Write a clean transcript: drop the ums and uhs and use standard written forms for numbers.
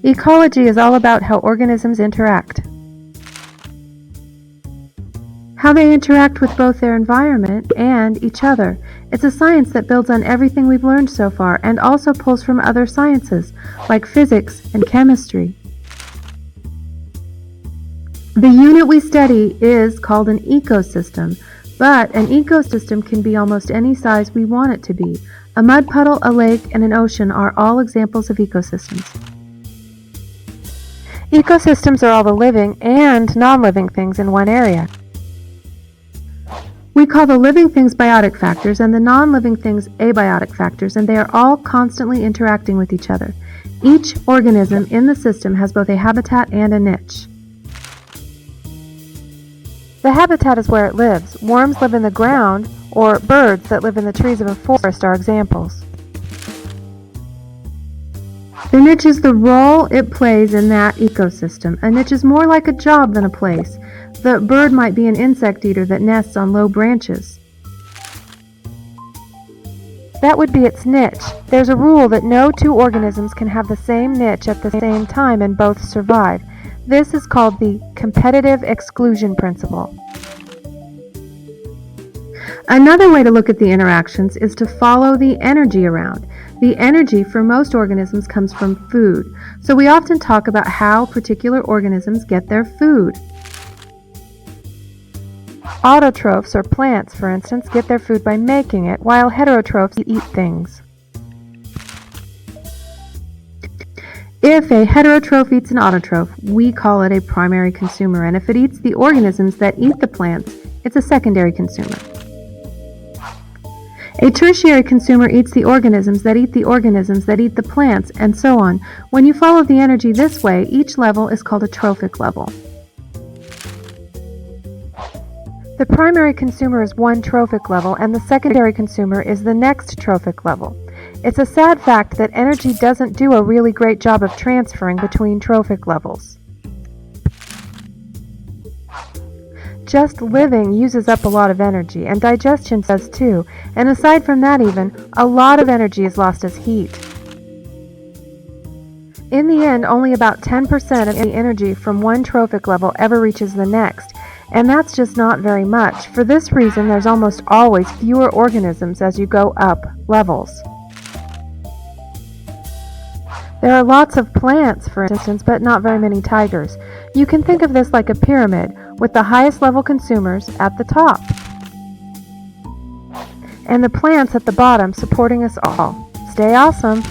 Ecology is all about how organisms interact. How they interact with both their environment and each other. It's a science that builds on everything we've learned so far and also pulls from other sciences, like physics and chemistry. The unit we study is called an ecosystem, but an ecosystem can be almost any size we want it to be. A mud puddle, a lake, and an ocean are all examples of ecosystems. Ecosystems are all the living and non-living things in one area. We call the living things biotic factors and the non-living things abiotic factors, and they are all constantly interacting with each other. Each organism in the system has both a habitat and a niche. The habitat is where it lives. Worms live in the ground, or birds that live in the trees of a forest are examples. The niche is the role it plays in that ecosystem. A niche is more like a job than a place. The bird might be an insect eater that nests on low branches. That would be its niche. There's a rule that no two organisms can have the same niche at the same time and both survive. This is called the competitive exclusion principle. Another way to look at the interactions is to follow the energy around. The energy for most organisms comes from food, so we often talk about how particular organisms get their food. Autotrophs, or plants, for instance, get their food by making it, while heterotrophs eat things. If a heterotroph eats an autotroph, we call it a primary consumer, and if it eats the organisms that eat the plants, it's a secondary consumer. A tertiary consumer eats the organisms that eat the plants, and so on. When you follow the energy this way, each level is called a trophic level. The primary consumer is one trophic level, and the secondary consumer is the next trophic level. It's a sad fact that energy doesn't do a really great job of transferring between trophic levels. Just living uses up a lot of energy, and digestion does too, and aside from that even, a lot of energy is lost as heat. In the end, only about 10% of the energy from one trophic level ever reaches the next, and that's just not very much. For this reason, there's almost always fewer organisms as you go up levels. There are lots of plants, for instance, but not very many tigers. You can think of this like a pyramid, with the highest level consumers at the top, and the plants at the bottom supporting us all. Stay awesome!